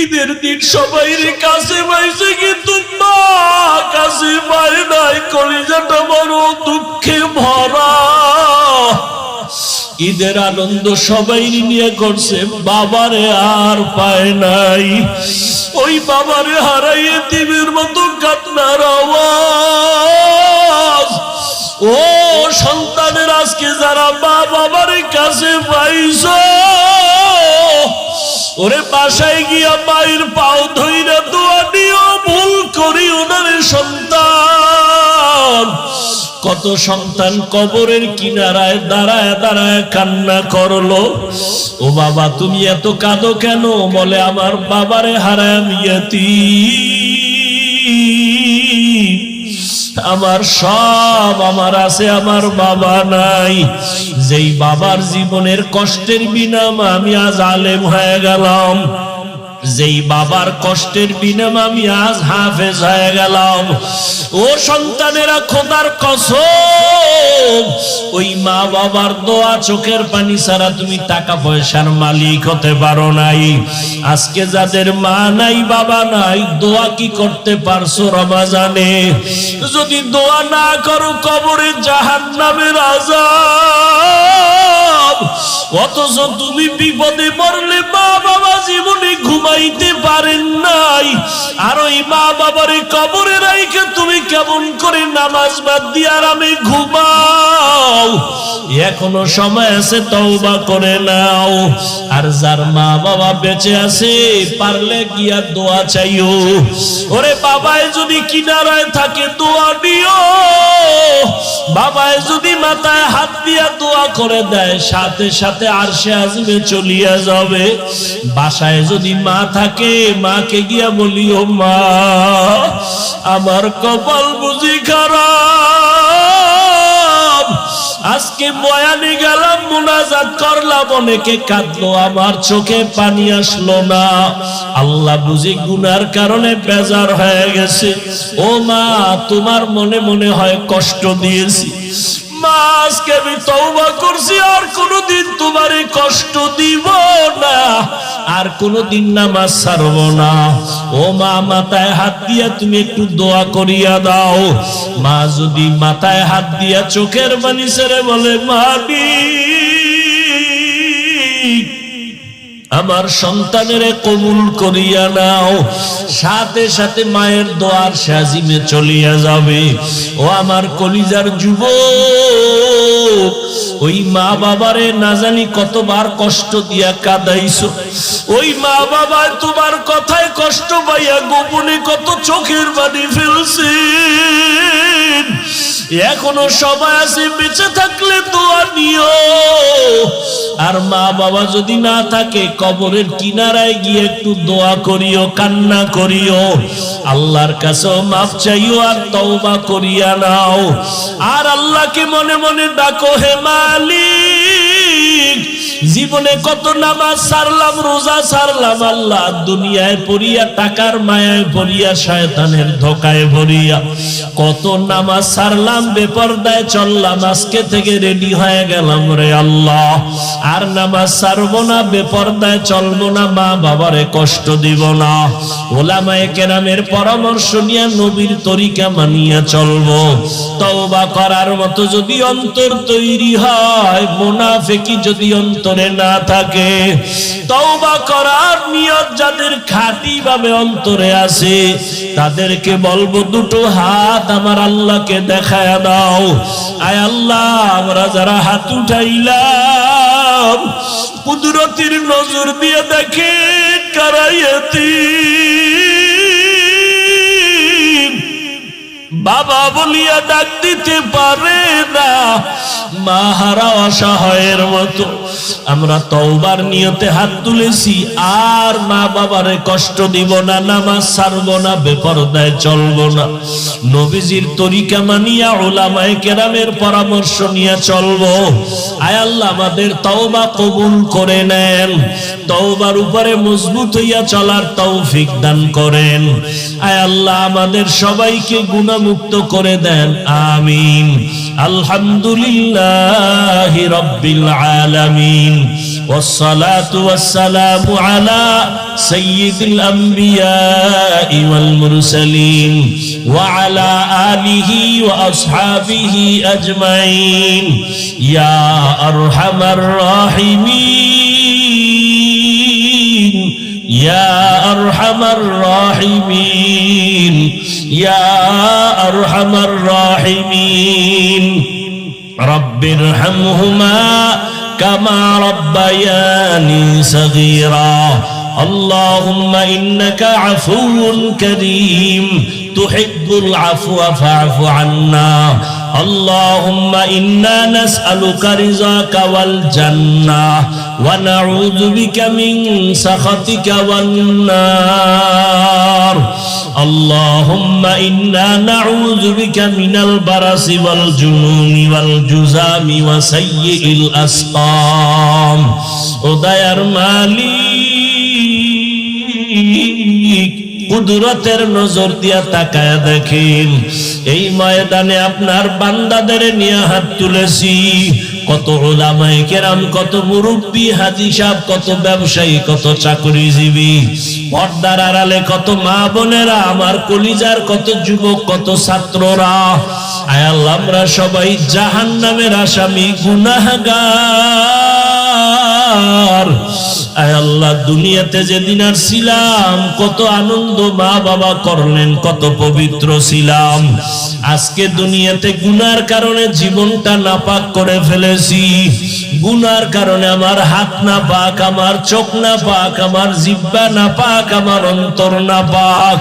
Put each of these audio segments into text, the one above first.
ঈদের দিন সবাই কাছে পাইছে, কিন্তু মা কাছে পায় নাই। কলিজাটা বড় দুঃখে ভরা। ঈদের আনন্দ সবাই নিয়ে করছে, বাবারে আর পায় নাই। ওই বাবারে হারাইয়ে দিবের মতো কান্নার আওয়াজ। ও সন্তানের, আজকে যারা মা বাবার কাছে পাইছ, ওরে বাসায় গিয়া মায়ের পাও ধইরা দোয়া দিও, ভুল করি ওনারে সন্তান। কত সন্তান কবরের কিনারায় দাঁড়ায় দাঁড়ায় কান্না করলো, ও বাবা তুমি এত কাঁদো কেন? বলে আমার বাবারে হারায় আমি ইয়াতীম, আমার সব আমার আছে, আমার বাবা নাই। যেই বাবার জীবনের কষ্টের বিনামে আমি আজ আলেম হয়ে গেলাম, যেই বাবার কষ্টের বিনামে আমি আজ হাফেজ হয়ে গেলাম। ও সন্তানেরা, খোদার কসম, ওই মা বাবার দোয়া চোখের পানি ছাড়া তুমি টাকা পয়সার মালিক হতে পারো নাই। আজকে যাদের মা নাই বাবা নাই, দোয়া কি করতে পারছো রমজানে? যদি দোয়া না করো কবরে জাহান্নামের আযাব। অথচ তুমি বিপদে পড়লে মা বাবা জীবনে ঘুমাইতে পারেন নাই, আর ওই মা বাবারে কবরে রাইখে তুমি কেমন করে নামাজ বাদ দিয়ে আরামে ঘুমাও? এখনো সময় আছে, তওবা করে নাও। আর যার মা বাবা বেঁচে আছে, পারলে গিয়া দোয়া চাইও। ওরে বাবায় যদি কিনারায় থাকে দোয়া দিও, বাবায় যদি মাথায় হাত দিয়া দোয়া করে দেয়, সাথে সাথে আরশে আযমে চলিয়া যাবে। বাসায় যদি মা থাকে, মাকে গিয়া বলিও, মা আমার কপাল বুঝি খারাপ, আজকে বয়ানে গেলাম, মুনাজাত করলাম, অনেকে কাঁদলো, আমার চোখে পানি আসলো না। আল্লাহ বুঝি গুনার কারণে বেজার হয়ে গেছে। ও মা, তোমার মনে মনে হয় কষ্ট দিয়েছি। মা, আজকে আমি তওবা করছি, আর কোনোদিন তোমারে কষ্ট দিব না, আর কোনোদিন নামাজ ছাড়ব না। ও মা, মাথায় হাত দিয়া তুমি একটু দোয়া করিয়া দাও। মা যদি মাথায় হাত দিয়া চোখের পানি ছেড়ে বলে, মালিক আমার সন্তানের কবুল করিয়া নাও, সাথে সাথে মায়ের দোয়ার শাজিমে চলিয়া যাবে। ও আমার কলিজার যুবক, ওই মা বাবারে না জানি কতবার কষ্ট দিয়া কাঁদাইছো। ওই মা বাবা তোমার কথায় কষ্ট পাইয়া গোপনে কত চোখের পানি ফেলছে। এখনো সময় আছে, বেঁচে থাকলে দোয়া নিও। আর মা বাবা যদি না থাকে, কবরের কিনারায় গিয়ে একটু দোয়া করিও, কান্না করিও, আল্লাহর কাছে মাফ চাইও, আর তওবা করিয়া নাও। আর আল্লাহকে মনে মনে ডাকো, হে মালিক, জীবনে কত নামাজ ছাড়লাম, রোজা ছাড়লাম, আল্লাহ দুনিয়ায় পড়িয়া, টাকার মায়ায় পড়িয়া, শয়তানের ধোকায় পড়িয়া কত নামাজ ছাড়লাম, বেপরদায় চললাম, আজকে থেকে রেডি হয়ে গেলাম রে আল্লাহ, আর নামাজ ছাড়বো না, বেপরদায় চলবো না, মা বাবারে কষ্ট দিব না। ওলামায়ে কেরামের পরামর্শ নিয়ে নবীর তরিকা মানিয়া চলবো। তওবা করার মতো যদি অন্তর তৈরি হয়, মুনাফিকি যদি অন্তরে না থাকে, তওবা করার নিয়ত যাদের খাঁটি ভাবে অন্তরে আছে, তাদেরকে বলবো, দুটো হাত আমার আল্লাহকে দেখায়া দাও। আয় আল্লাহ, আমরা যারা হাত উঠাইলাম, কুদরতির নজর দিয়ে দেখে কারাইয়াতি বাবা বলিয়া ডাক দিতে পারে না, মা হারা অসহায়ের মতো। আমরা তওবার নিয়তে হাত তুলেছি, আর মা বাবারে কষ্ট দিব না, নামাজ ছাড়বো না, বেপরদায় চলবো না, নবীজির তরিকা মানিয়া উলামায়ে কেরামের পরামর্শ নিয়ে চলবো। আয় আল্লাহ, আমাদের তওবা কবুল করে নেন, তওবার উপরে মজবুত হইয়া চলার তৌফিক দান করেন। আয় আল্লাহ, আমাদের সবাইকে গুনাহমুক্ত করে দেন, আমিন। আলহামদুলিল্লাহি রাব্বিল আলামিন। والصلاة والسلام على سيد الأنبياء والمرسلين وعلى آله وأصحابه أجمعين يا أرحم الراحمين يا أرحم الراحمين يا أرحم الراحمين رب ارحمهما كما ربياني صغيرا اللهم إنك عفو كريم تحب العفو فاعف عنا اللهم إنا نسألك رضاك والجنة ونعوذ بك من سخطك والنار اللهم إنا نعوذ بك من البرص والجنون والجذام وسيء الأسقام উদয়ার মালিক কুদরতের নজর দিয়া তাকায়া দেখেন এই ময়দানে আপনার বান্দাদের নিয়ে হাত তুলেছি কত উলামায়ে কেরাম কত মুরব্বি হাজী সাহেব কত ব্যবসায়ী কত চাকরিজীবী পর্দার আড়ালে কত মা বোনেরা আমার কলিজার কত যুবক কত ছাত্ররা আয় আল্লাহ আমরা সবাই জাহান্নামের আসামি গুনাহগার আয় আল্লাহ দুনিয়াতে যেদিন আর ছিলাম কত আনন্দ মা বাবা করলেন কত পবিত্র ছিলাম আজকে দুনিয়াতে গুনার কারণে জীবনটা নাপাক করে ফেলেছি গুনার কারণে আমার হাত নাপাক আমার চোখ নাপাক আমার জিহ্বা নাপাক আমার অন্তর নাপাক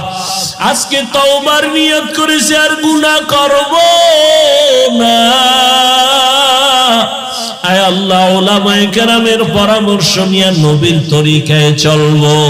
আজকে তওবার নিয়ত করেছি আর গুনাহ করব না আয় আল্লাহ উলামায়ে কেরামের পরামর্শ নিয়ে নবীর তরিকায় চলবো